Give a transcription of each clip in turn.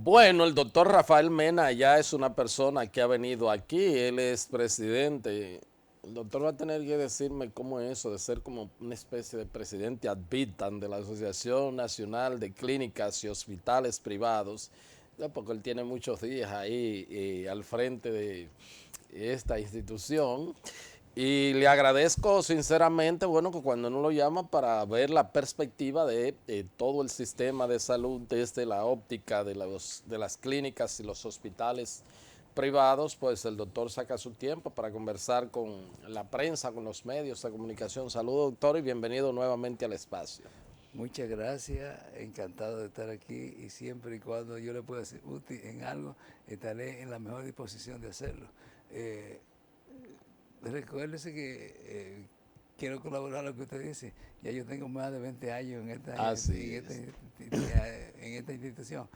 Bueno, el doctor Rafael Mena ya es una persona que ha venido aquí, él es presidente. El doctor va a tener que decirme cómo es eso de ser como una especie de presidente ad vitam de la Asociación Nacional de Clínicas y Hospitales Privados, ya porque él tiene muchos días ahí al frente de esta institución. Y le agradezco sinceramente, bueno, que cuando uno lo llama para ver la perspectiva de todo el sistema de salud desde la óptica de las clínicas y los hospitales privados, pues el doctor saca su tiempo para conversar con la prensa, con los medios de comunicación. Saludos, doctor, y bienvenido nuevamente al espacio. Muchas gracias, encantado de estar aquí y siempre y cuando yo le pueda ser útil en algo, estaré en la mejor disposición de hacerlo. Eh, Recuérdese que quiero colaborar lo que usted dice. Ya yo tengo más de 20 años Así es. en esta institución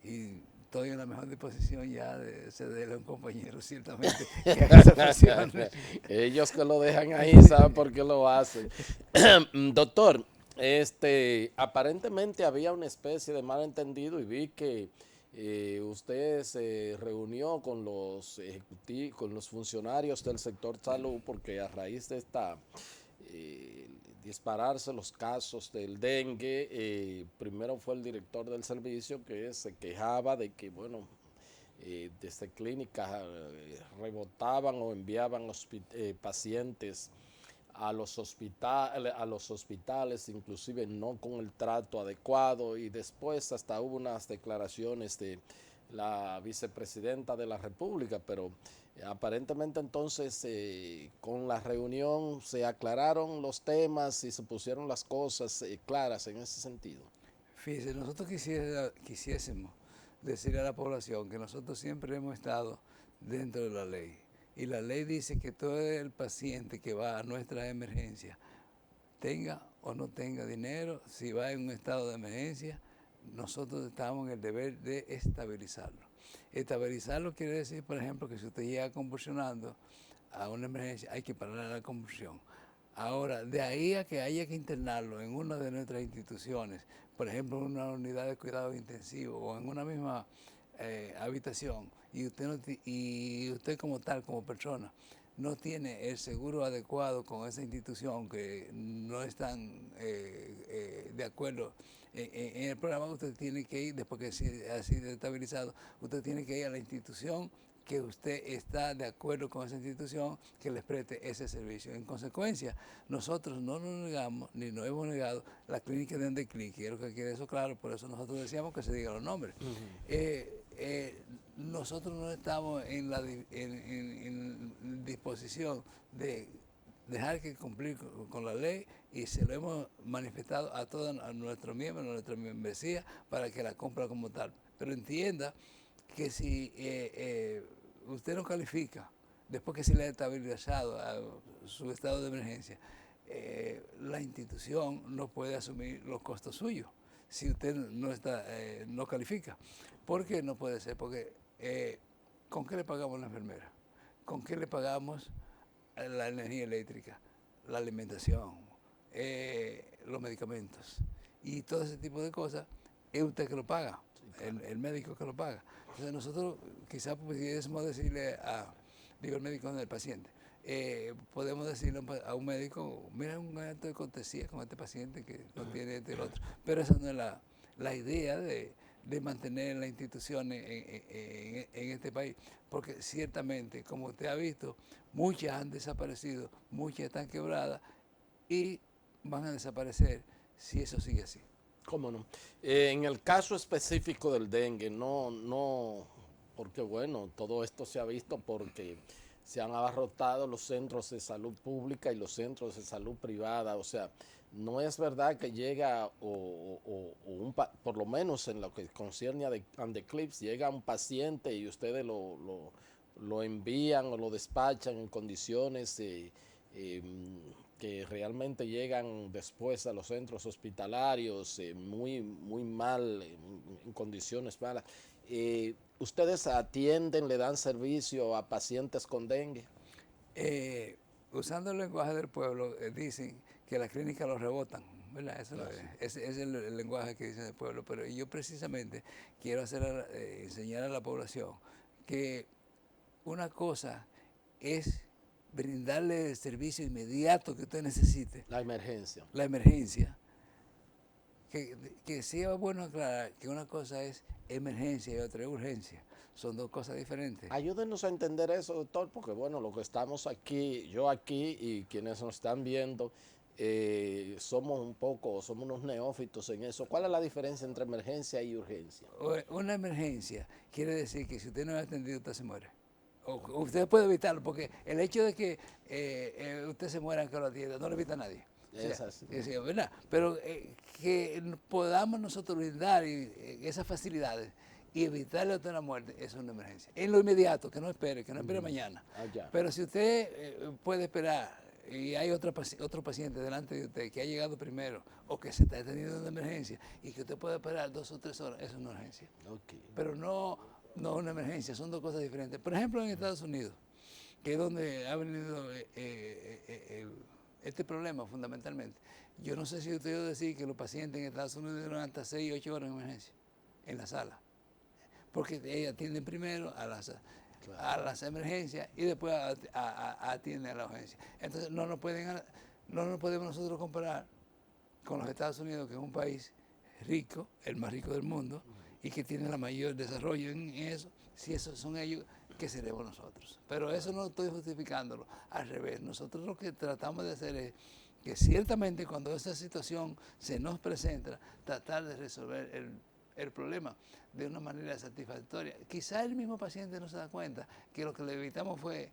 y estoy en la mejor disposición ya de cederle a un compañero, ciertamente, que haga esa función. Ellos que lo dejan ahí saben por qué lo hacen. Doctor, aparentemente había una especie de malentendido y vi que usted se reunió con los ejecutivos, con los funcionarios del sector salud, porque a raíz de eh, dispararse los casos del dengue, primero fue el director del servicio que se quejaba de que, bueno, desde clínicas rebotaban o enviaban pacientes a los hospitales, inclusive no con el trato adecuado, y después hasta hubo unas declaraciones de la vicepresidenta de la República, pero aparentemente entonces con la reunión se aclararon los temas y se pusieron las cosas claras en ese sentido. Fíjese, nosotros quisiésemos decirle a la población que nosotros siempre hemos estado dentro de la ley. Y la ley dice que todo el paciente que va a nuestra emergencia, tenga o no tenga dinero, si va en un estado de emergencia, nosotros estamos en el deber de estabilizarlo. Estabilizarlo quiere decir, por ejemplo, que si usted llega convulsionando a una emergencia, hay que parar la convulsión. Ahora, de ahí a que haya que internarlo en una de nuestras instituciones, por ejemplo, en una unidad de cuidado intensivo o en una misma habitación, y usted como tal, como persona, no tiene el seguro adecuado con esa institución, que no están de acuerdo en el programa, usted tiene que ir, después que ha sido estabilizado, usted tiene que ir a la institución que usted está de acuerdo con esa institución que les preste ese servicio. En consecuencia, nosotros no nos negamos, ni nos hemos negado la clínica de Andeclin, quiero que quede eso claro, por eso nosotros decíamos que se digan los nombres. Nosotros no estamos en disposición de dejar que cumplir con la ley, y se lo hemos manifestado a todos nuestros miembros, a nuestra membresía, para que la cumpla como tal. Pero entienda que si usted no califica, después que se le ha estabilizado a su estado de emergencia, la institución no puede asumir los costos suyos si usted no califica. ¿Por qué no puede ser? Porque ¿con qué le pagamos a la enfermera? ¿Con qué le pagamos la energía eléctrica, la alimentación, los medicamentos y todo ese tipo de cosas? Es usted que lo paga, el médico que lo paga. Entonces nosotros quizás pudiésemos decirle digo el médico, no, el paciente, podemos decirle a un médico, mira, un acto de cortesía con este paciente que no tiene este y el otro. Pero esa no es la idea de mantener la institución en este país, porque ciertamente, como usted ha visto, muchas han desaparecido, muchas están quebradas y van a desaparecer si eso sigue así. ¿Cómo no? En el caso específico del dengue, no, porque bueno, todo esto se ha visto porque se han abarrotado los centros de salud pública y los centros de salud privada, o sea, no es verdad que llega, por lo menos en lo que concierne a Andeclips, llega un paciente y ustedes lo envían o lo despachan en condiciones eh, que realmente llegan después a los centros hospitalarios muy mal, en condiciones malas. ¿Ustedes atienden, le dan servicio a pacientes con dengue? Usando el lenguaje del pueblo, dicen que las clínicas los rebotan. ¿verdad? Eso Claro. ese es el lenguaje que dice el pueblo. Pero yo precisamente quiero enseñar a la población que una cosa es brindarle el servicio inmediato que usted necesite, La emergencia. la emergencia. Que sí es bueno aclarar que una cosa es emergencia y otra es urgencia. Son dos cosas diferentes. Ayúdenos a entender eso, doctor, porque bueno, lo que estamos aquí, yo aquí y quienes nos están viendo, somos unos neófitos en eso. ¿Cuál es la diferencia entre emergencia y urgencia? Una emergencia quiere decir que si usted no es atendido, usted se muere. O usted puede evitarlo, porque el hecho de que usted se muera que lo atienda no lo evita a nadie. O sea, Es así. ¿verdad? Pero que podamos nosotros brindar esas facilidades y evitarle a usted la muerte, eso es una emergencia. En lo inmediato, que no espere mañana. Allá. Pero si usted puede esperar y hay otro paciente delante de usted que ha llegado primero o que se está atendiendo en una emergencia y que usted puede esperar 2 o 3 horas, eso es una urgencia. Okay. Pero no una emergencia, son dos cosas diferentes. Por ejemplo, en Estados Unidos, que es donde ha venido este problema fundamentalmente. Yo no sé si usted oye decir que los pacientes en Estados Unidos duran hasta 6 o 8 horas en emergencia, en la sala. Porque ellos atienden primero a las emergencias y después atienden a la urgencia. Entonces no nos podemos nosotros comparar con los Estados Unidos, que es un país rico, el más rico del mundo, y que tiene el mayor desarrollo en eso. Si esos son ellos, ¿qué seremos nosotros? Pero eso no estoy justificándolo, al revés. Nosotros lo que tratamos de hacer es que ciertamente cuando esa situación se nos presenta, tratar de resolver el problema de una manera satisfactoria. Quizá el mismo paciente no se da cuenta que lo que le evitamos fue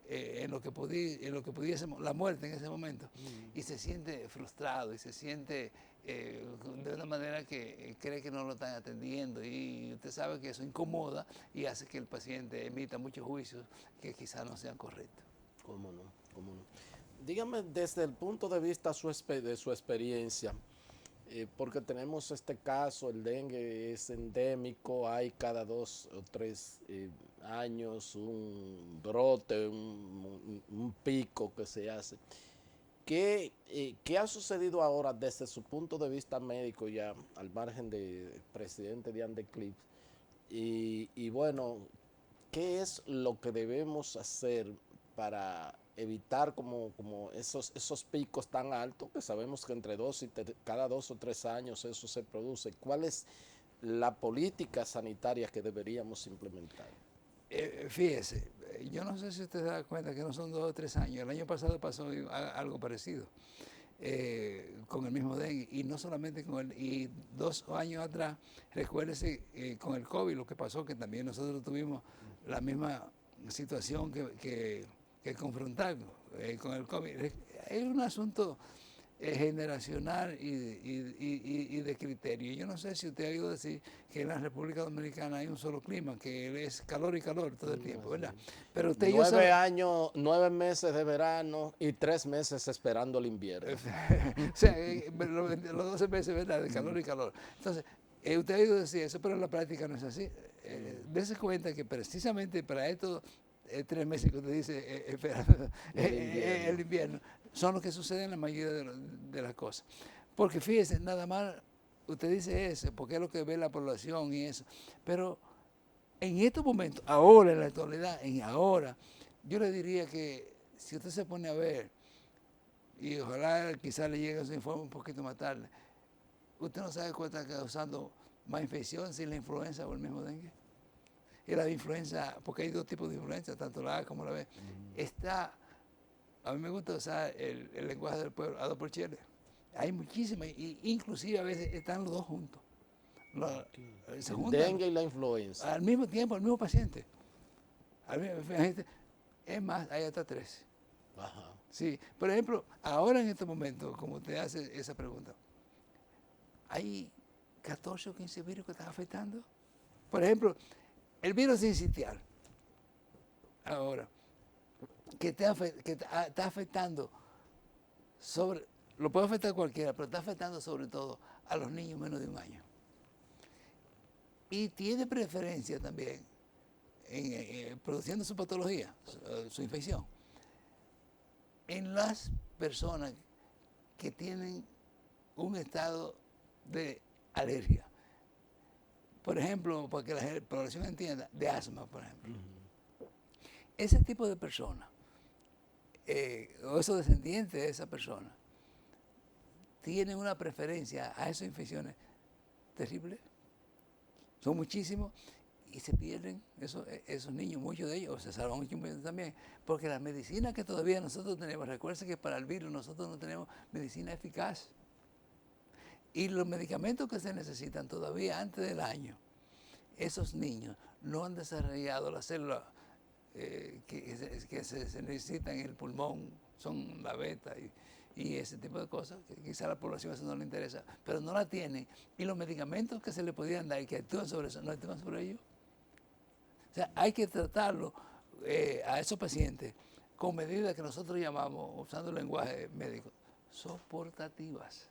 en lo que pudiésemos, la muerte en ese momento, y se siente frustrado y se siente de una manera que cree que no lo están atendiendo, y usted sabe que eso incomoda y hace que el paciente emita muchos juicios que quizá no sean correctos. ¿Cómo no? ¿Cómo no? Dígame desde el punto de vista de su experiencia, porque tenemos este caso, el dengue es endémico, hay cada 2 o 3 años un brote, un pico que se hace. ¿Qué ha sucedido ahora desde su punto de vista médico, ya al margen del presidente Diane de Clips? Y bueno, ¿qué es lo que debemos hacer para evitar como esos picos tan altos, que sabemos que entre cada 2 o 3 años eso se produce? ¿Cuál es la política sanitaria que deberíamos implementar? Fíjese, yo no sé si usted se da cuenta que no son 2 o 3 años. El año pasado pasó algo parecido con el mismo dengue, y no solamente y 2 años atrás, recuérdese con el COVID lo que pasó, que también nosotros tuvimos la misma situación que confrontar con el COVID. Es un asunto generacional y de criterio. Yo no sé si usted ha oído decir que en la República Dominicana hay un solo clima, que es calor y calor todo el tiempo, ¿verdad? Pero usted 9 meses de verano y 3 meses esperando el invierno. O sea, los 12 meses, ¿verdad?, de calor y calor. Entonces, usted ha oído decir eso, pero en la práctica no es así. Dese cuenta que precisamente para estos 3 meses que usted dice esperando el invierno, son los que suceden en la mayoría de las cosas. Porque fíjese, nada más usted dice eso, porque es lo que ve la población y eso. Pero en estos momentos, ahora, en la actualidad, ahora, yo le diría que si usted se pone a ver, y ojalá quizás le llegue ese informe un poquito más tarde, usted no sabe cuál está causando más infección, si la influenza o el mismo dengue. Y la influenza, porque hay 2 tipos de influenza, tanto la A como la B, a mí me gusta usar el lenguaje del pueblo, a 2 por chile. Hay muchísimas, inclusive a veces están los 2 juntos. El dengue y la influenza. Al mismo tiempo, al mismo paciente. Es más, hay hasta 3. Ajá. Sí, por ejemplo, ahora en este momento, como usted hace esa pregunta, hay 14 o 15 virus que están afectando. Por ejemplo, el virus sincitial, ahora, que está afectando lo puede afectar cualquiera, pero está afectando sobre todo a los niños menos de 1 año. Y tiene preferencia también en produciendo su patología, su infección, en las personas que tienen un estado de alergia. Por ejemplo, para que la población entienda, de asma, por ejemplo. Ese tipo de personas, o esos descendientes de esa persona, tienen una preferencia a esas infecciones terribles. Son muchísimos y se pierden esos niños, muchos de ellos, o se salvan muchos también, porque la medicina que todavía nosotros tenemos, recuerden que para el virus nosotros no tenemos medicina eficaz. Y los medicamentos que se necesitan todavía antes del año, esos niños no han desarrollado las células que se necesitan en el pulmón, son la beta y ese tipo de cosas, que quizá a la población eso no le interesa, pero no la tienen. Y los medicamentos que se le podían dar y que actúan sobre eso, no actúan sobre ellos. O sea, hay que tratarlo a esos pacientes con medidas que nosotros llamamos, usando el lenguaje médico, soportativas.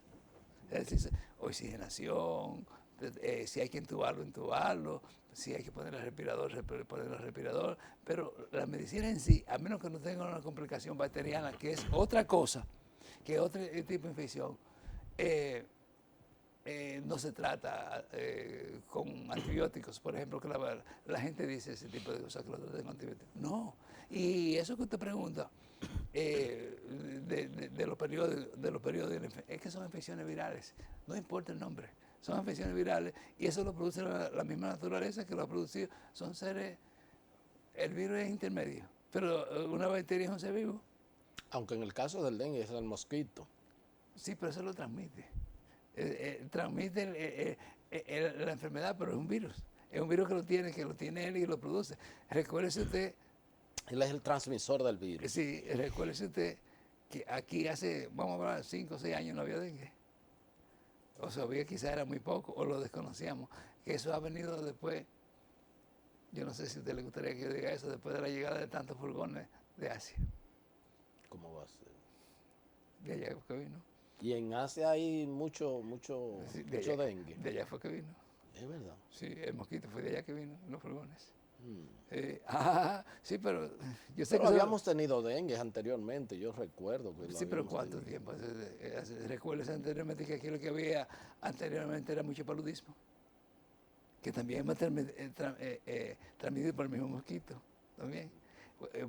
Es decir, oxigenación, si hay que intubarlo, si hay que poner el respirador, pero la medicina en sí, a menos que no tenga una complicación bacteriana, que es otra cosa, que otro tipo de infección, no se trata con antibióticos, por ejemplo, que la gente dice ese tipo de cosas, que lo tratan con antibióticos. No, y eso que usted pregunta, de los periodos, es que son infecciones virales, no importa el nombre, son infecciones virales y eso lo produce la misma naturaleza que lo ha producido, son seres, el virus es intermedio, pero una bacteria es un ser vivo. Aunque en el caso del dengue es el mosquito. Sí, pero eso lo transmite. Transmite la enfermedad, pero es un virus. Es un virus que lo tiene él y lo produce. Recuérdese usted. Él es el transmisor del virus. Sí, recuérdese usted que aquí hace, vamos a hablar, 5 o 6 años no había dengue. O sabía quizás era muy poco, o lo desconocíamos. Que eso ha venido después, yo no sé si a usted le gustaría que yo diga eso, después de la llegada de tantos furgones de Asia. ¿Cómo va a ser? De allá fue que vino. Y en Asia hay mucho Sí, dengue. De allá fue que vino. Es verdad. Sí, el mosquito fue de allá que vino, los furgones. Sí, pero yo sé pero que habíamos tenido dengue anteriormente, yo recuerdo. Que sí, pero ¿cuánto tiempo? Recuerdes anteriormente que aquí lo que había anteriormente era mucho paludismo, que también es transmitido por el mismo mosquito, también,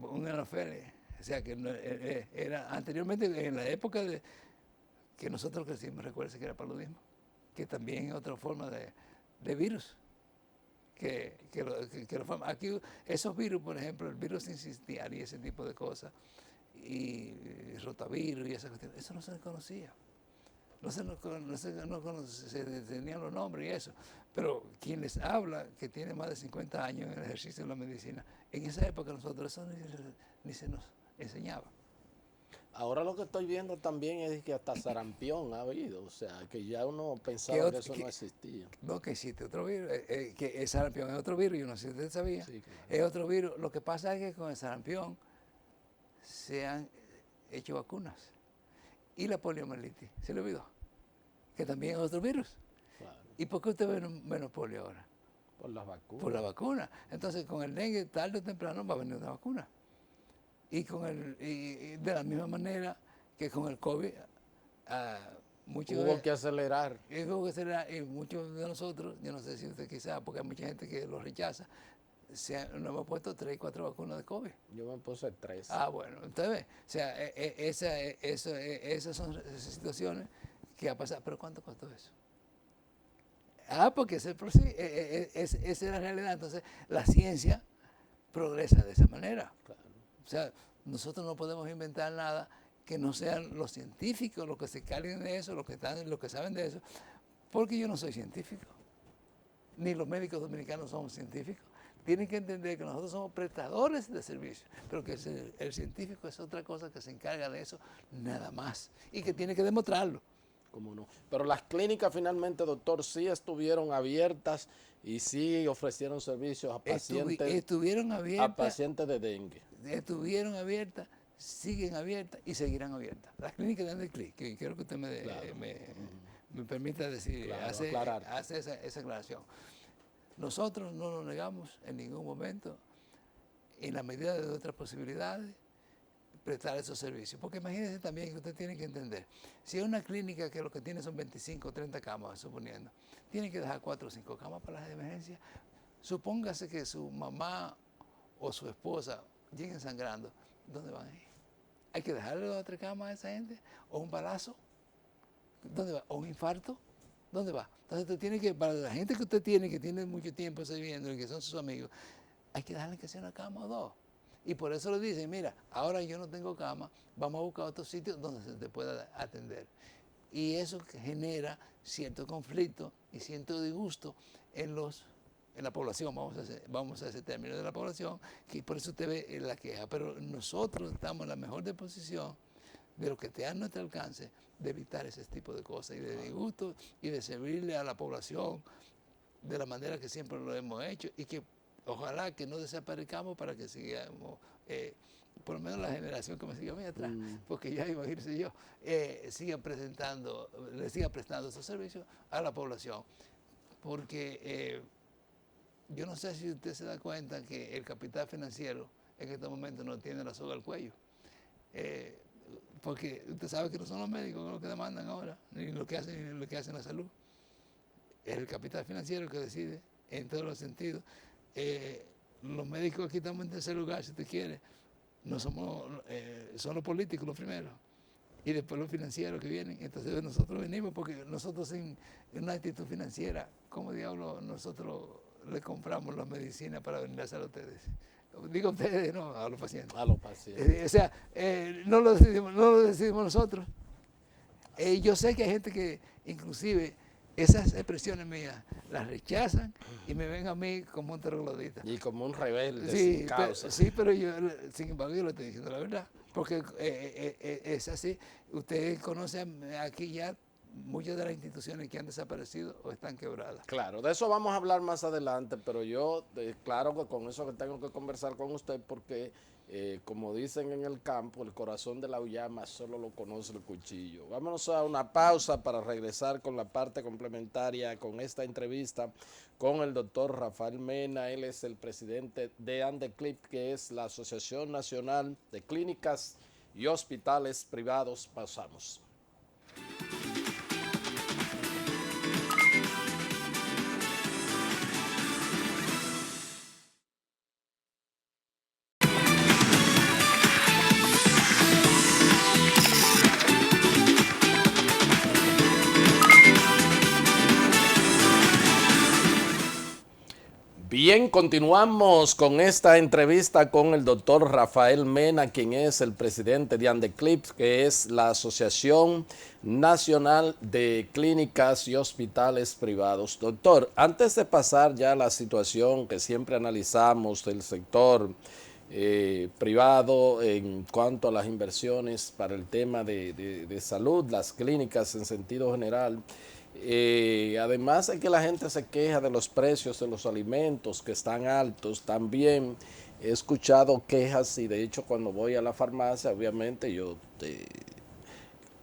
un anofele. O sea, que era anteriormente, en la época que nosotros crecimos, recuerdes que era paludismo, que también es otra forma de virus. Que lo forman. Aquí esos virus, por ejemplo, el virus sincitial y ese tipo de cosas, y rotavirus y esas cuestiones, eso no se conocía. Se tenían los nombres y eso. Pero quien les habla, que tiene más de 50 años en el ejercicio de la medicina, en esa época nosotros eso ni se nos enseñaba. Ahora lo que estoy viendo también es que hasta sarampión ha habido, o sea, que ya uno pensaba que eso no existía. No, que existe otro virus, que el sarampión es otro virus, yo no sé si usted sabía, Sí, claro. es otro virus. Lo que pasa es que con el sarampión se han hecho vacunas. Y la poliomielitis, ¿se le olvidó? Que también es otro virus. Claro. ¿Y por qué usted ve menos polio ahora? Por las vacunas. Por la vacuna. Entonces, con el dengue, tarde o temprano va a venir una vacuna. Y de la misma manera que con el COVID, hubo que acelerar. Y muchos de nosotros, yo no sé si usted quizá, porque hay mucha gente que lo rechaza, nos hemos puesto 3 y 4 vacunas de COVID. Yo me puse 3. Bueno, entonces ve, o sea, esas son situaciones que ha pasado. ¿Pero cuánto costó eso? Porque esa es la realidad. Entonces, la ciencia progresa de esa manera. Claro. O sea, nosotros no podemos inventar nada que no sean los científicos los que se carguen de eso, los que saben de eso, porque yo no soy científico, ni los médicos dominicanos somos científicos. Tienen que entender que nosotros somos prestadores de servicios, pero que el científico es otra cosa que se encarga de eso nada más y que tiene que demostrarlo. ¿Cómo no? Pero las clínicas finalmente, doctor, sí estuvieron abiertas y sí ofrecieron servicios a pacientes, estuvieron abiertas, a pacientes de dengue. Estuvieron abiertas, siguen abiertas y seguirán abiertas. Las clínicas de Andecli, que quiero que usted me permita decir, claro, hace esa aclaración. Nosotros no nos negamos en ningún momento, en la medida de nuestras posibilidades, prestar esos servicios. Porque imagínense también que usted tiene que entender, si es una clínica que lo que tiene son 25 o 30 camas, suponiendo, tiene que dejar 4 o 5 camas para las emergencias. Supóngase que su mamá o su esposa lleguen sangrando, ¿dónde van a ir? ¿Hay que dejarle 2 o 3 camas a esa gente? ¿O un balazo? ¿Dónde va? ¿O un infarto? ¿Dónde va? Entonces usted tiene que, para la gente que usted tiene, que tiene mucho tiempo viviendo y que son sus amigos, hay que dejarle que sea una cama o 2. Y por eso le dicen, mira, ahora yo no tengo cama, vamos a buscar otro sitio donde se te pueda atender. Y eso genera cierto conflicto y cierto disgusto en la población, vamos a ese término de la población, que por eso usted ve la queja. Pero nosotros estamos en la mejor disposición de lo que esté a nuestro alcance de evitar ese tipo de cosas y de disgusto y de servirle a la población de la manera que siempre lo hemos hecho y que ojalá que no desaparezcamos para que sigamos, por lo menos la generación que me siga a mí atrás, porque ya imagínense yo, le siga prestando esos servicios a la población. Porque yo no sé si usted se da cuenta que el capital financiero en este momento no tiene la soga al cuello. Porque usted sabe que no son los médicos los que demandan ahora, ni lo que hacen la salud. Es el capital financiero el que decide en todos los sentidos. Los médicos aquí estamos en tercer lugar, si usted quiere. No somos, son los políticos los primeros. Y después los financieros que vienen. Entonces nosotros venimos porque nosotros sin una institución financiera, ¿cómo diablos nosotros le compramos las medicinas para venderlas a ustedes? Digo ustedes, no, a los pacientes. A los pacientes. O sea, no lo decidimos nosotros. Yo sé que hay gente que inclusive esas expresiones mías las rechazan y me ven a mí como un troglodita. Y como un rebelde sin causa. Pero yo, sin embargo, yo le estoy diciendo la verdad. Porque es así. Usted conoce aquí ya muchas de las instituciones que han desaparecido o están quebradas. Claro, de eso vamos a hablar más adelante, pero yo, claro que con eso que tengo que conversar con usted porque, como dicen en el campo, el corazón de la uyama solo lo conoce el cuchillo. Vámonos a una pausa para regresar con la parte complementaria con esta entrevista con el doctor Rafael Mena. Él es el presidente de ANDECLIP, que es la Asociación Nacional de Clínicas y Hospitales Privados. Pausamos. Bien, continuamos con esta entrevista con el doctor Rafael Mena, quien es el presidente de ANDECLIP, que es la Asociación Nacional de Clínicas y Hospitales Privados. Doctor, antes de pasar ya a la situación que siempre analizamos del sector privado en cuanto a las inversiones para el tema de salud, las clínicas en sentido general, además de que la gente se queja de los precios de los alimentos que están altos, también he escuchado quejas y de hecho cuando voy a la farmacia, obviamente yo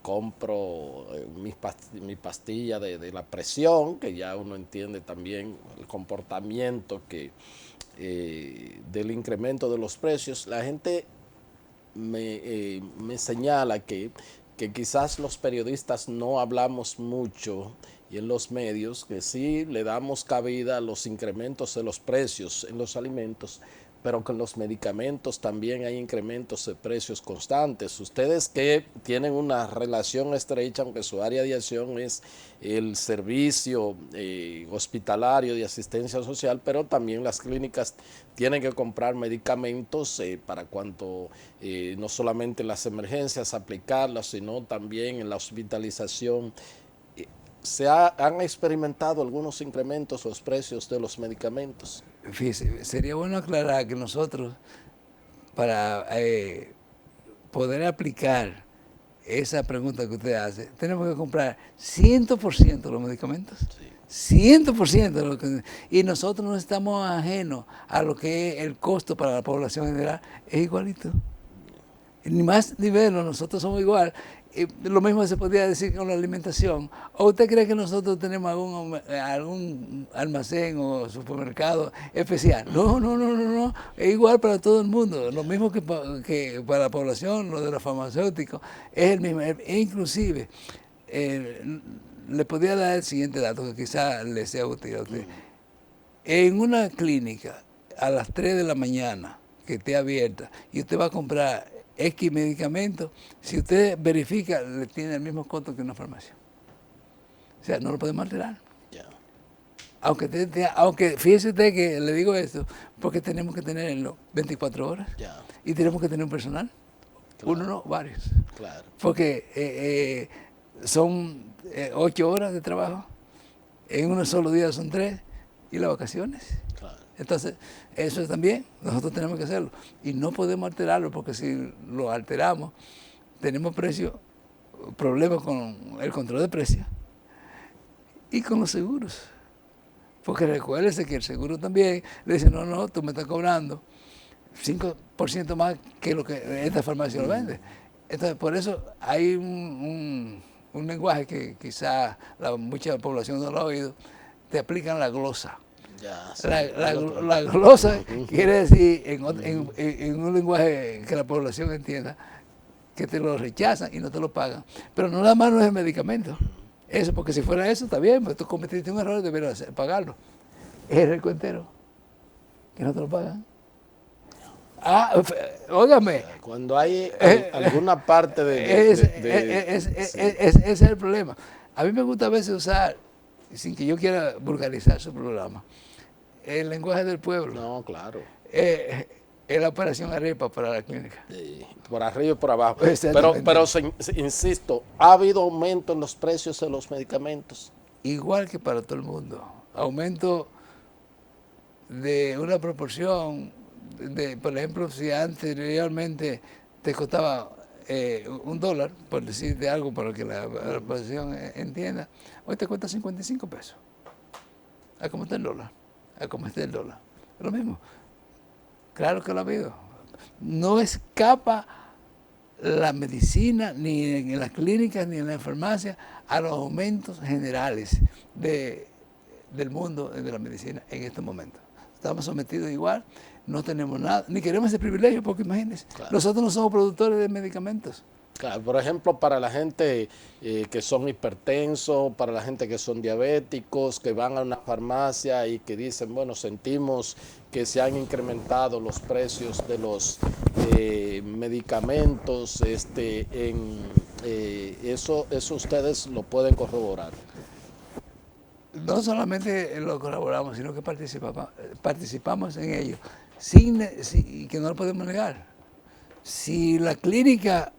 compro mi pastilla de la presión, que ya uno entiende también el comportamiento del incremento de los precios. La gente me señala que quizás los periodistas no hablamos mucho y en los medios que sí le damos cabida a los incrementos de los precios en los alimentos, pero que en los medicamentos también hay incrementos de precios constantes. Ustedes que tienen una relación estrecha, aunque su área de acción es el servicio hospitalario de asistencia social, pero también las clínicas tienen que comprar medicamentos para cuanto no solamente en las emergencias aplicarlas, sino también en la hospitalización. ¿Han experimentado algunos incrementos en los precios de los medicamentos? Fíjese, sería bueno aclarar que nosotros, para poder aplicar esa pregunta que usted hace, tenemos que comprar 100% los medicamentos. Sí. 100% de lo que, y nosotros no estamos ajenos a lo que es el costo para la población general, es igualito. Ni más ni menos, nosotros somos igual. Lo mismo se podría decir con la alimentación. ¿O usted cree que nosotros tenemos algún almacén o supermercado especial? No, no, no, no, no. Es igual para todo el mundo. Lo mismo que para la población, lo de los farmacéuticos, es el mismo. E inclusive, le podría dar el siguiente dato que quizás le sea útil a usted. En una clínica, a las 3 de la mañana, que esté abierta, y usted va a comprar X medicamentos, si usted verifica, le tiene el mismo costo que una farmacia. O sea, no lo podemos alterar. Ya. Aunque fíjese usted que le digo esto, porque tenemos que tenerlo 24 horas Ya. y tenemos que tener un personal. Claro. Uno no, varios. Claro. Porque son 8 horas de trabajo, en un solo día son 3, y las vacaciones. Claro. Entonces, eso también nosotros tenemos que hacerlo. Y no podemos alterarlo, porque si lo alteramos, tenemos problemas con el control de precios y con los seguros. Porque recuérdese que el seguro también le dice, no, no, tú me estás cobrando 5% más que lo que esta farmacia lo vende. Entonces, por eso hay un lenguaje que quizá mucha población no lo ha oído, te aplican la glosa. Ya, sí. La glosa quiere decir, en un lenguaje que la población entienda, que te lo rechazan y no te lo pagan. Pero no nada más no es el medicamento. Eso, porque si fuera eso, está bien, pues tú cometiste un error y deberías pagarlo. Es el recuentero, que no te lo pagan. Óigame. Cuando hay alguna parte Ese es el problema. A mí me gusta a veces usar, sin que yo quiera vulgarizar su programa, el lenguaje del pueblo. No, claro. Es la operación arepa para la clínica. Sí, por arriba y por abajo. Exactamente. Pero insisto, ¿ha habido aumento en los precios de los medicamentos? Igual que para todo el mundo. Aumento de una proporción, por ejemplo, si anteriormente te costaba $1, por decirte algo para que la población entienda, hoy te cuesta 55 pesos. ¿A cómo está el dólar? ¿A cómo está el dólar? Es lo mismo. Claro que lo ha habido. No escapa la medicina, ni en las clínicas, ni en la farmacia, a los aumentos generales del mundo de la medicina en estos momentos. Estamos sometidos igual, no tenemos nada, ni queremos ese privilegio, porque imagínense, claro, nosotros no somos productores de medicamentos. Claro, por ejemplo, para la gente que son hipertensos, para la gente que son diabéticos, que van a una farmacia y que dicen, bueno, sentimos que se han incrementado los precios de los medicamentos, eso ustedes lo pueden corroborar. No solamente lo colaboramos, sino que participamos en ello, que no lo podemos negar. Si la clínica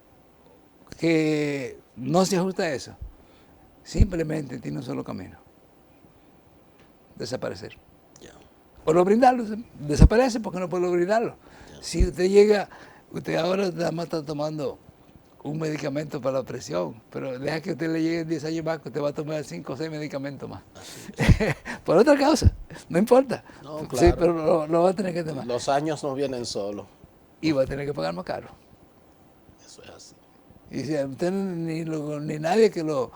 que no se ajusta a eso, simplemente tiene un solo camino: desaparecer. Yeah. O no brindarlo, desaparece porque no puedo brindarlo. Yeah. Si usted ahora está tomando un medicamento para la presión, pero deja que usted le llegue 10 años más, que usted va a tomar 5 o 6 medicamentos más. Por otra causa, no importa. No, claro. Sí, pero lo va a tener que tomar. Los años no vienen solos. Y va a tener que pagar más caro. Eso es así. Y si usted ni nadie que lo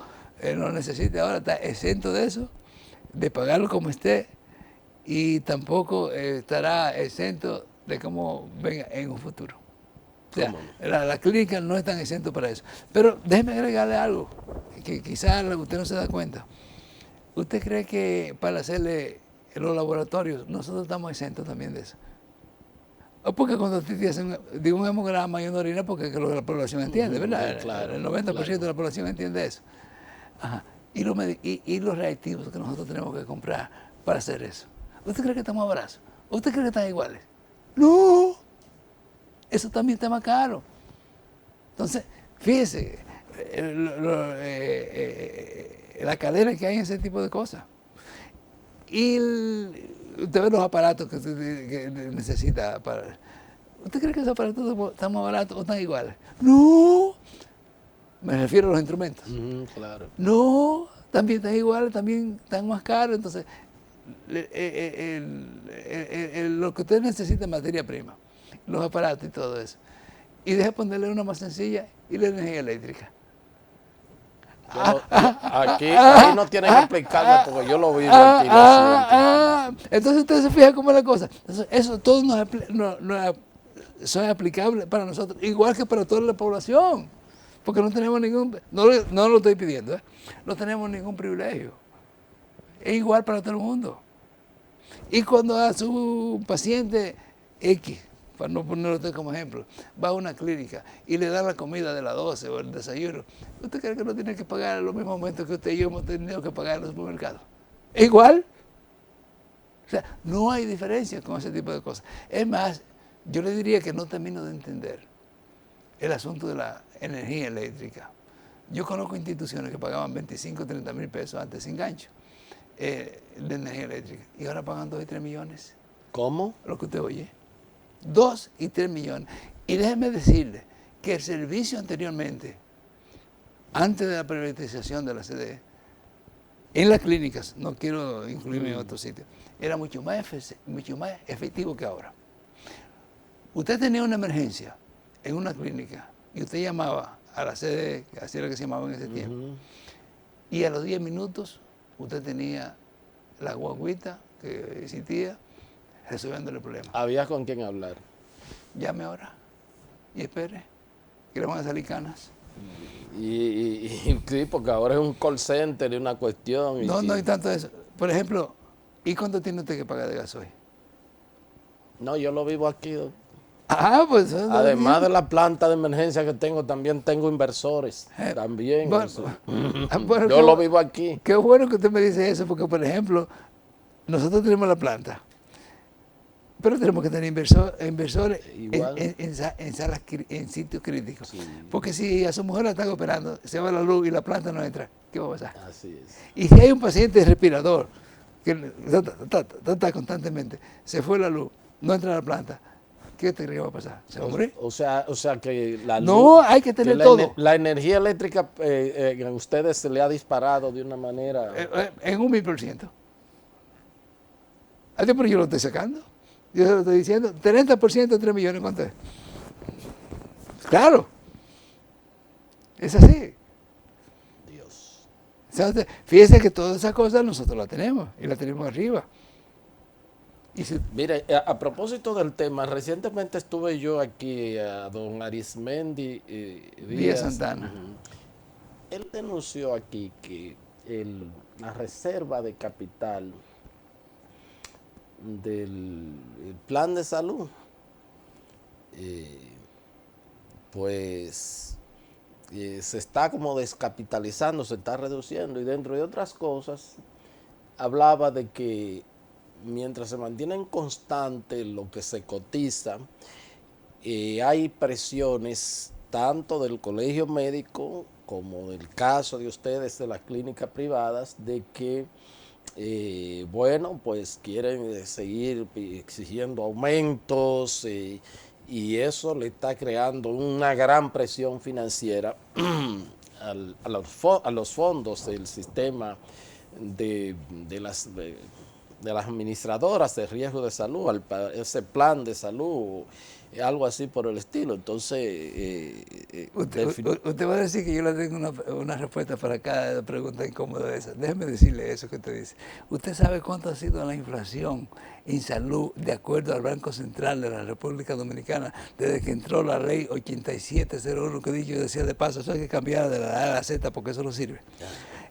necesite ahora está exento de eso, de pagarlo como esté, y tampoco estará exento de cómo venga en un futuro. O sea, las clínicas no están exentos para eso. Pero déjeme agregarle algo, que quizás usted no se da cuenta. ¿Usted cree que para hacerle los laboratorios, nosotros estamos exentos también de eso? Porque cuando te hacen un hemograma y una orina, porque es lo que la población entiende, ¿verdad? Claro, el 90% de la población entiende eso. Ajá. Y los reactivos que nosotros tenemos que comprar para hacer eso. ¿Usted cree que estamos baratos? ¿Usted cree que están iguales? ¡No! Eso también está más caro. Entonces, fíjese la cadena que hay en ese tipo de cosas. Y usted ve los aparatos que necesita para... ¿Usted cree que esos aparatos están más baratos o están iguales? ¡No! Me refiero a los instrumentos. Claro. No, también están iguales, también están más caros. Entonces, lo que usted necesita es materia prima, los aparatos y todo eso. Y deja ponerle una más sencilla y la energía eléctrica. Aquí, ahí no tienen que explicarme porque yo lo vivo aquí. Lo siento. Entonces usted se fija cómo es la cosa. Entonces, eso todo son aplicables para nosotros, igual que para toda la población. Porque no tenemos ningún, no lo estoy pidiendo, no tenemos ningún privilegio. Es igual para todo el mundo. Y cuando a su paciente X, para no ponerlo usted como ejemplo, va a una clínica y le dan la comida de las 12 o el desayuno, ¿usted cree que no tiene que pagar en los mismos momentos que usted y yo hemos tenido que pagar en los supermercados? ¿Es igual? O sea, no hay diferencia con ese tipo de cosas. Es más, yo le diría que no termino de entender el asunto de la energía eléctrica. Yo conozco instituciones que pagaban 25 o 30 mil pesos antes sin gancho de energía eléctrica y ahora pagan 2 y 3 millones. ¿Cómo? Lo que usted oye. 2 y 3 millones. Y déjeme decirle que el servicio anteriormente, antes de la privatización de la CDE, en las clínicas, no quiero incluirme en otro sitio, era mucho más efectivo que ahora. Usted tenía una emergencia en una clínica y usted llamaba a la CDE, así era que se llamaba en ese tiempo, y a los 10 minutos usted tenía la guaguita que existía resolviendo el problema. Había con quién hablar. Llame ahora y espere, que le van a salir canas. Y sí, porque ahora es un call center y una cuestión. No hay tanto eso. Por ejemplo, ¿y cuánto tiene usted que pagar de gasoil? No, yo lo vivo aquí. Pues... Además de la planta de emergencia que tengo, también tengo inversores. También. Bueno, yo lo vivo aquí. Qué bueno que usted me dice eso, porque, por ejemplo, nosotros tenemos la planta, pero tenemos que tener inversores en sitios críticos. Sí. Porque si a su mujer la están operando, se va la luz y la planta no entra, ¿qué va a pasar? Así es. Y si hay un paciente respirador que está constantemente, se fue la luz, no entra a la planta, ¿qué te cree que va a pasar? ¿Se va a morir? O sea que la luz... No, hay que tener todo. La energía eléctrica a ustedes se le ha disparado de una manera... En 1000%. Pero yo lo estoy sacando. Yo se lo estoy diciendo. 30% de 3 millones, ¿cuánto es? Claro. Es así. Dios. Fíjese que todas esas cosas nosotros las tenemos y las tenemos arriba. Mire, a propósito del tema, recientemente estuve yo aquí a don Arismendi Díaz Santana. Él denunció aquí que la reserva de capital del plan de salud, pues se está como descapitalizando, se está reduciendo, y dentro de otras cosas hablaba de que mientras se mantienen constante lo que se cotiza, hay presiones tanto del colegio médico como del caso de ustedes de las clínicas privadas de que bueno, pues quieren seguir exigiendo aumentos y eso le está creando una gran presión financiera a los fondos del sistema de las administradoras de riesgo de salud, ese plan de salud, algo así por el estilo. Entonces... usted va a decir que yo le tengo una respuesta para cada pregunta incómoda de esa. Déjeme decirle eso que usted dice. ¿Usted sabe cuánto ha sido la inflación en salud de acuerdo al Banco Central de la República Dominicana desde que entró la ley 8701, que dicho decía de paso, eso hay que cambiar de la A a la Z porque eso no sirve?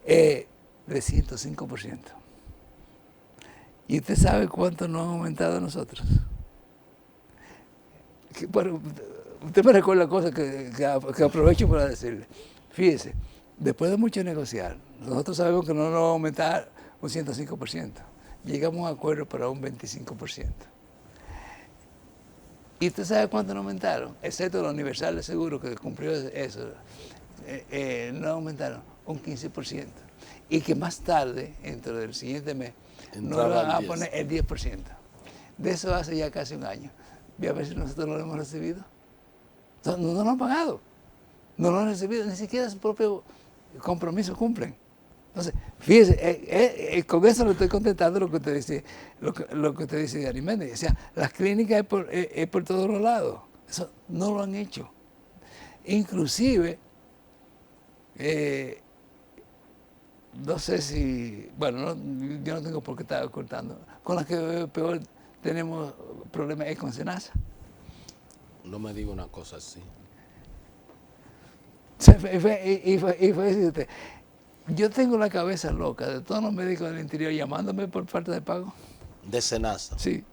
De 105%. ¿Y usted sabe cuánto nos han aumentado a nosotros? Bueno, usted me recuerda cosas que aprovecho para decirle. Fíjese, después de mucho negociar, nosotros sabemos que no nos va a aumentar un 105%. Llegamos a un acuerdo para un 25%. ¿Y usted sabe cuánto nos aumentaron? Excepto la Universal de Seguro, que cumplió eso. No aumentaron un 15%. Y que más tarde, dentro del siguiente mes, nos van a poner el 10%. De eso hace ya casi un año. Voy a ver si nosotros lo hemos recibido. No lo han pagado. No lo han recibido. Ni siquiera su propio compromiso cumplen. Entonces, fíjese, con eso le estoy contestando lo que usted dice, lo que usted dice de Arismendi. O sea, las clínicas es por todos los lados. Eso no lo han hecho. Inclusive, no sé si, bueno, yo no tengo por qué estar ocultando. Con las que peor tenemos problemas es con Senasa. No me diga una cosa así. Y fue decir usted, yo tengo la cabeza loca de todos los médicos del interior llamándome por falta de pago. De Senasa. Sí.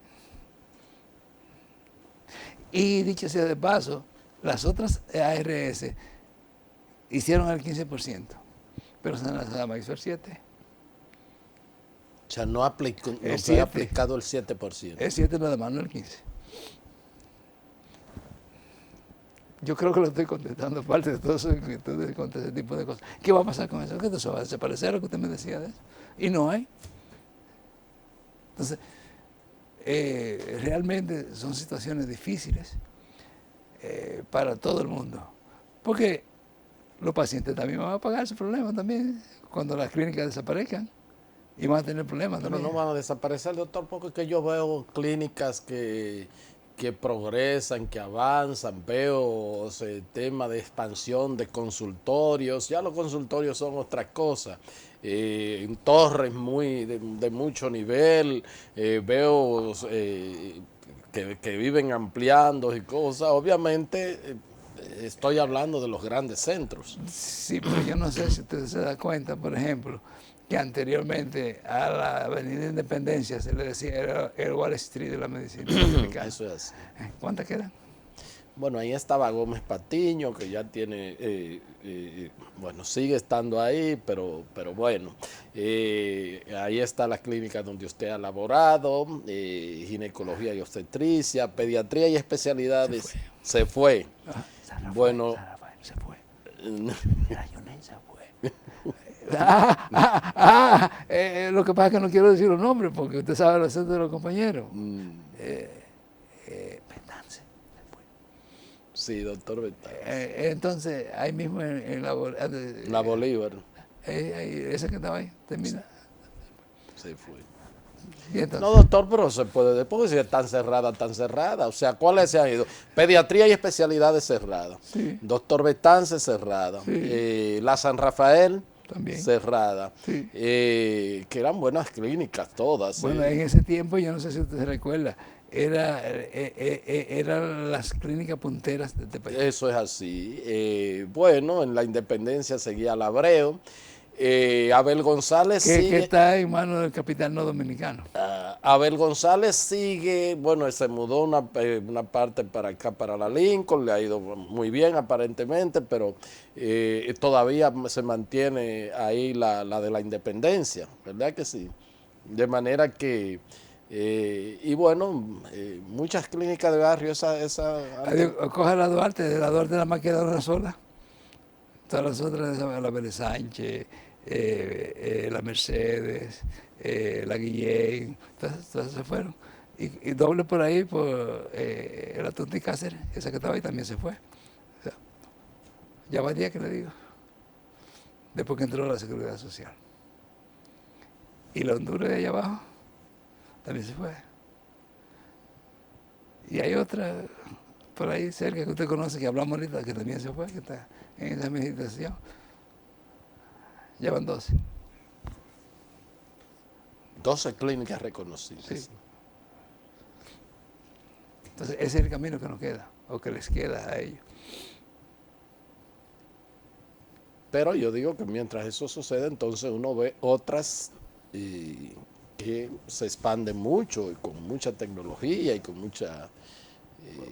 Y dicho sea de paso, las otras ARS hicieron el 15%, pero Senasa nada más hizo el 7%. O sea, no, aplicó, no El fue 7. aplicado el 7%. El 7 nada más, no el 15%. Yo creo que lo estoy contestando parte de todas sus inquietudes contra ese tipo de cosas. ¿Qué va a pasar con eso? ¿Qué eso va a desaparecer lo que usted me decía de eso? Y no hay. Entonces, realmente son situaciones difíciles para todo el mundo. Porque los pacientes también van a pagar ese problema también cuando las clínicas desaparezcan. Y van a tener problemas Pero también. no van a desaparecer, doctor, porque es que yo veo clínicas que progresan, que avanzan, veo tema de expansión de consultorios, ya los consultorios son otra cosa, en torres de mucho nivel, veo que viven ampliando y cosas, obviamente estoy hablando de los grandes centros. Sí, pero yo no sé si usted se da cuenta, por ejemplo, que anteriormente a la Avenida Independencia se le decía era el Wall Street de la medicina dominicana. Eso es así. ¿Cuántas quedan? Bueno, ahí estaba Gómez Patiño, que ya tiene, bueno, sigue estando ahí, pero bueno, ahí está la clínica donde usted ha laborado, ginecología y obstetricia, pediatría y especialidades. Se fue. San Rafael, Bueno, San Rafael se fue. La Yunen se fue. Lo que pasa es que no quiero decir los nombres porque usted sabe los acentos de los compañeros. Betance se fue. Sí, doctor Betance. Entonces, ahí mismo en La Bolívar esa que estaba ahí, termina. se fue. Y entonces, No, doctor, pero se puede después si es tan cerrada. O sea, ¿cuáles se han ido? Pediatría y especialidades cerradas. Sí. Doctor Betance cerrada. Sí. La San Rafael también. cerrada. Sí. Que eran buenas clínicas todas. Bueno, en ese tiempo, yo no sé si usted se recuerda, eran las clínicas punteras de este país. Eso es así. Bueno, en la Independencia seguía Labreo. Abel González que sigue. está en manos del capital no dominicano. Abel González sigue, bueno, se mudó una parte para acá, para la Lincoln, le ha ido muy bien aparentemente, pero todavía se mantiene ahí la de la Independencia, ¿verdad que sí? De manera que, y bueno, muchas clínicas de barrio, Coja la Duarte, de la Duarte nada más queda una sola. Todas las otras, la Vélez Sánchez, la Mercedes, la Guillén, todas se fueron. Y doble por ahí, por la Tonti Cáceres, esa que estaba ahí también se fue. O sea, ya va 10 que le digo, después que entró la Seguridad Social. Y la Honduras de allá abajo también se fue. Y hay otra por ahí cerca que usted conoce, que hablamos ahorita, que también se fue, que está en esa meditación. Ya van 12. 12 clínicas reconocidas. Sí. Entonces, ese es el camino que nos queda, o que les queda a ellos. Pero yo digo que mientras eso sucede, entonces uno ve otras que se expanden mucho y con mucha tecnología y con mucha...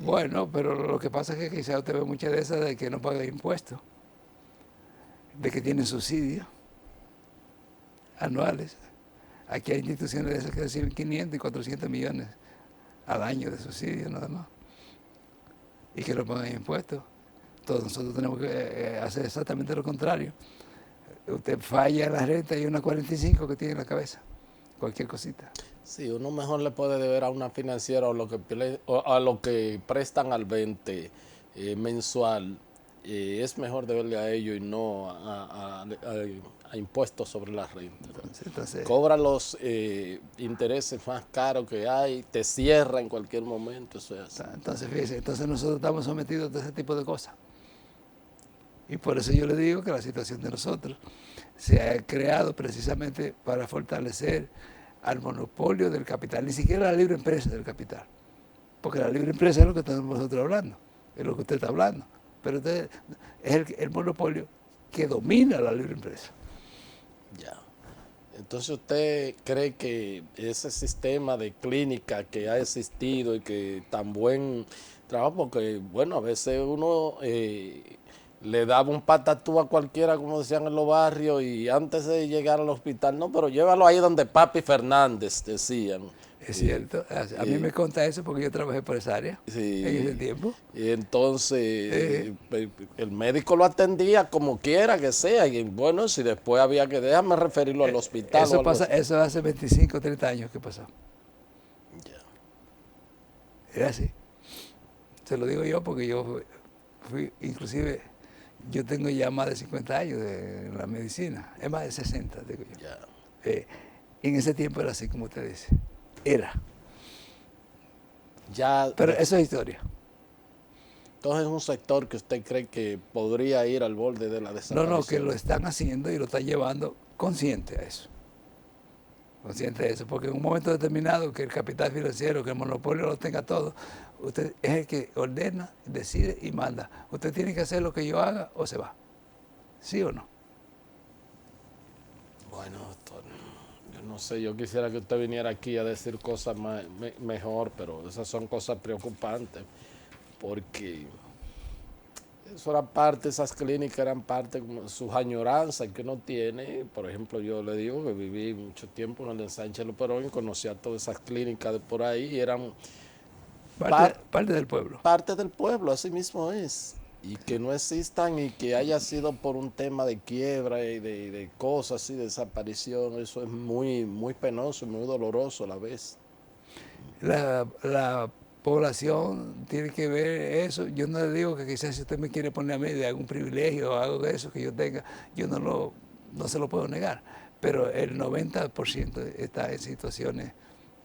Bueno, pero lo que pasa es que quizá usted ve muchas de esas de que no pagan impuestos, de que tienen subsidios anuales. Aquí hay instituciones de esas que reciben 500 y 400 millones al año de subsidios nada más, y que no pagan impuestos. Todos nosotros tenemos que hacer exactamente lo contrario. Usted falla en la renta y una 45 que tiene en la cabeza, cualquier cosita. Sí, uno mejor le puede deber a una financiera o a lo que prestan al 20 mensual. Es mejor deberle a ellos y no a impuestos sobre la renta. Entonces, Cobra los intereses más caros que hay, te cierra en cualquier momento. Eso es así. entonces, fíjese, entonces nosotros estamos sometidos a ese tipo de cosas. Y por eso yo le digo que la situación de nosotros se ha creado precisamente para fortalecer al monopolio del capital, ni siquiera la libre empresa del capital. Porque la libre empresa es lo que estamos nosotros hablando, es lo que usted está hablando. Pero usted, es el monopolio que domina la libre empresa. Ya. Entonces, ¿usted cree que ese sistema de clínica que ha existido y que tan buen trabajo, porque, bueno, a veces uno le daba un patatú a cualquiera, como decían en los barrios, y antes de llegar al hospital, no, pero llévalo ahí donde Papi Fernández, decían. Es cierto, a mí me consta eso porque yo trabajé por esa área Sí, en ese tiempo. y entonces el médico lo atendía como quiera que sea, y bueno, si después había que, déjame referirlo al hospital. Eso pasa, eso hace 25, 30 años que pasó. Era así. Se lo digo yo porque yo fui, inclusive, yo tengo ya más de 50 años en la medicina, es más de 60, digo yo. En ese tiempo era así como usted dice, era. Pero eso es historia. Entonces es un sector que usted cree que podría ir al borde de la desaparición. No, que lo están haciendo y lo están llevando consciente a eso. Consciente de eso, porque en un momento determinado que el capital financiero, que el monopolio lo tenga todo, usted es el que ordena, decide y manda. Usted tiene que hacer lo que yo haga o se va. ¿Sí o no? Bueno, doctor, yo no sé, yo quisiera que usted viniera aquí a decir cosas mejor, pero esas son cosas preocupantes, porque eso era parte, esas clínicas eran parte como sus añoranzas que uno tiene. Por ejemplo, yo le digo que viví mucho tiempo en el ensanche Luperón y conocía todas esas clínicas de por ahí y eran parte del pueblo. Parte del pueblo, así mismo es. Y que no existan y que haya sido por un tema de quiebra y de cosas así, de desaparición, eso es muy, muy penoso y muy doloroso a la vez. La población tiene que ver eso. Yo no le digo que quizás si usted me quiere poner a mí de algún privilegio o algo de eso que yo tenga, yo no se lo puedo negar. Pero el 90% está en situaciones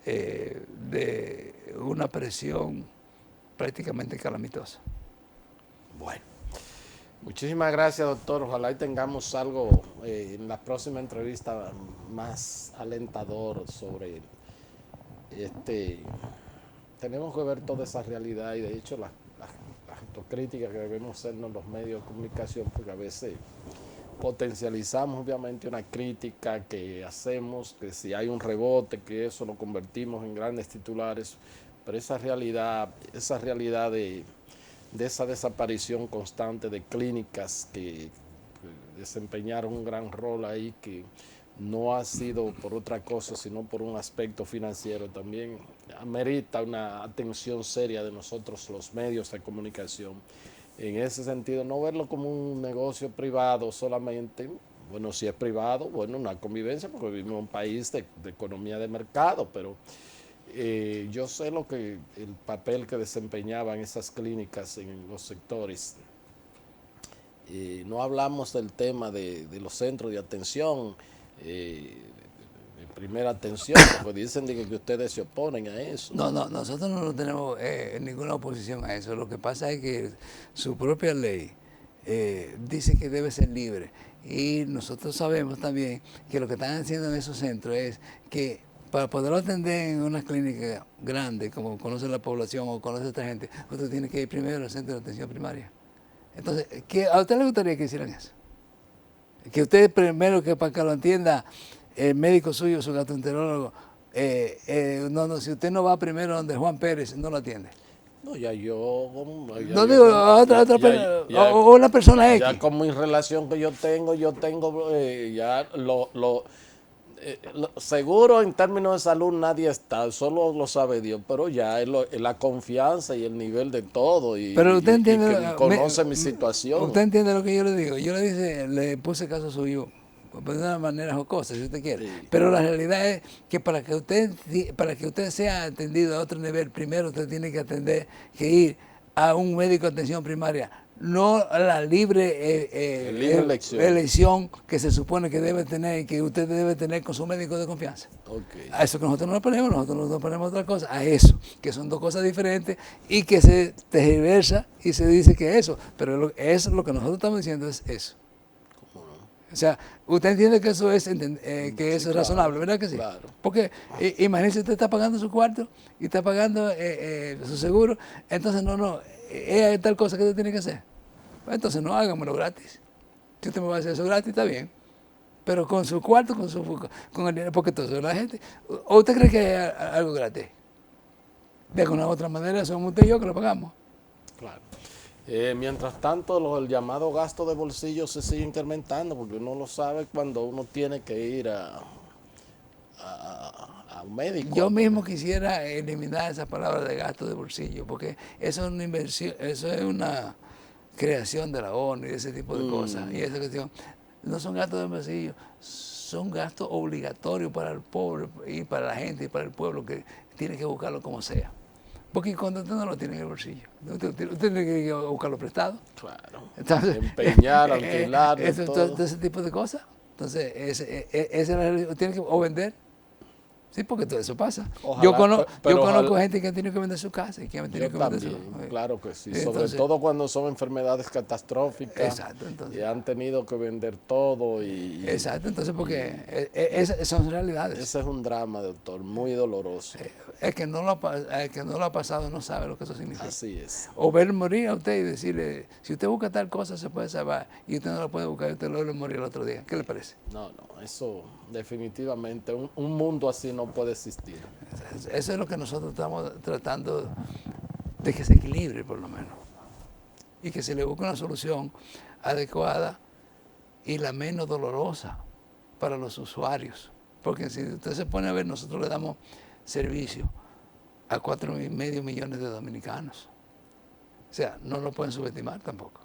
de una presión prácticamente calamitosa. Bueno, muchísimas gracias, doctor. Ojalá y tengamos algo en la próxima entrevista más alentador sobre tenemos que ver toda esa realidad y de hecho las autocríticas que debemos hacernos los medios de comunicación, porque a veces potencializamos obviamente una crítica que hacemos, que si hay un rebote, que eso lo convertimos en grandes titulares, pero esa realidad de esa desaparición constante de clínicas que desempeñaron un gran rol ahí, que no ha sido por otra cosa, sino por un aspecto financiero, también amerita una atención seria de nosotros, los medios de comunicación. En ese sentido, no verlo como un negocio privado solamente, bueno, si es privado, bueno, una convivencia, porque vivimos en un país de economía de mercado, pero yo sé el papel que desempeñaban esas clínicas en los sectores. No hablamos del tema de los centros de atención, de primera atención, porque dicen que ustedes se oponen a eso. No, nosotros no tenemos ninguna oposición a eso. Lo que pasa es que su propia ley dice que debe ser libre. Y nosotros sabemos también que lo que están haciendo en esos centros es que para poderlo atender en una clínica grande, como conoce la población o conoce a esta gente, usted tiene que ir primero al centro de atención primaria. Entonces, ¿a usted le gustaría que hicieran eso? Que usted primero, que para que lo entienda el médico suyo, su gastroenterólogo, si usted no va primero donde Juan Pérez, no lo atiende. No, ya yo... No digo o una persona X. Ya con mi relación que yo tengo ya seguro en términos de salud nadie está, solo lo sabe Dios, pero ya es la confianza y el nivel de todo, y, pero usted entiende, y que conoce mi situación. Usted entiende lo que yo le digo. Yo le puse caso suyo de una manera jocosa, si usted quiere. Sí. Pero la realidad es que para que usted sea atendido a otro nivel, primero usted tiene que ir a un médico de atención primaria, no a la libre elección que se supone que debe tener y que usted debe tener con su médico de confianza. Okay. A eso que nosotros no nos ponemos, nosotros nos ponemos otra cosa, a eso, que son dos cosas diferentes y que se tergiversa y se dice que eso, pero eso lo que nosotros estamos diciendo es eso. ¿Cómo no? O sea, usted entiende que eso es, que eso es razonable, ¿verdad que sí? Claro. Porque imagínese, usted está pagando su cuarto y está pagando su seguro, entonces es tal cosa que usted tiene que hacer. Pues entonces no hágamelo gratis. Si usted me va a hacer eso gratis, está bien. Pero con su cuarto, con el dinero, porque entonces la gente... ¿O usted cree que hay algo gratis? De alguna u otra manera somos usted y yo que lo pagamos. Claro. Mientras tanto, el llamado gasto de bolsillo se sigue incrementando porque uno lo sabe cuando uno tiene que ir a un médico. Yo mismo quisiera eliminar esa palabra de gasto de bolsillo, porque eso es una inversión, eso es una creación de la ONU y ese tipo de cosas. Y esa cuestión no son gastos de bolsillo, son gastos obligatorios para el pobre y para la gente y para el pueblo que tiene que buscarlo como sea. Porque cuando usted no lo tiene en el bolsillo, usted tiene que ir a buscarlo prestado. Claro. Entonces, Empeñar, alquilar, todo ese tipo de cosas. Entonces, tiene que o vender. Sí, porque todo eso pasa. Ojalá, yo conozco ojalá, gente que ha tenido que vender su casa y que ha tenido que vender su... Claro que sí, Entonces, sobre todo cuando son enfermedades catastróficas. Exacto, entonces. Y han tenido que vender todo. Exacto, entonces porque son realidades. Ese es un drama, doctor, muy doloroso. El que no lo ha pasado no sabe lo que eso significa. Así es. O ver morir a usted y decirle, si usted busca tal cosa se puede salvar y usted no lo puede buscar y usted lo ve morir el otro día. ¿Qué le parece? No, eso definitivamente, un mundo así no puede existir. Eso es lo que nosotros estamos tratando de que se equilibre por lo menos. Y que se le busque una solución adecuada y la menos dolorosa para los usuarios. Porque si usted se pone a ver, nosotros le damos servicio a 4,5 millones de dominicanos. O sea, no lo pueden subestimar tampoco.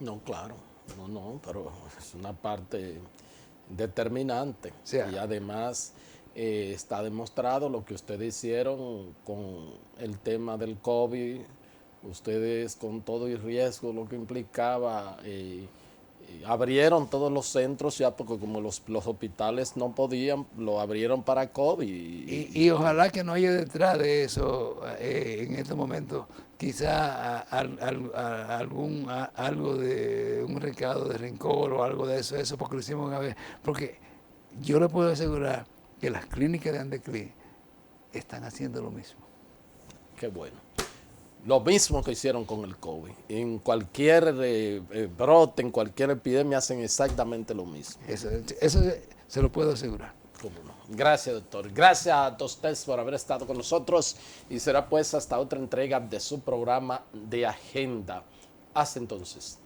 No, claro, pero es una parte determinante. O sea, y además está demostrado lo que ustedes hicieron con el tema del COVID, ustedes con todo el riesgo, lo que implicaba, abrieron todos los centros ya porque como los hospitales no podían, lo abrieron para COVID. Y ojalá que no haya detrás de eso en estos momentos quizá algo de un recado de rencor o algo de eso porque lo hicimos una vez. Porque yo le puedo asegurar que las clínicas de Andeclí están haciendo lo mismo. Qué bueno. Lo mismo que hicieron con el COVID. En cualquier brote, en cualquier epidemia hacen exactamente lo mismo. Eso se lo puedo asegurar. ¿Cómo no? Gracias, doctor. Gracias a ustedes por haber estado con nosotros y será pues hasta otra entrega de su programa de Agenda. Hasta entonces.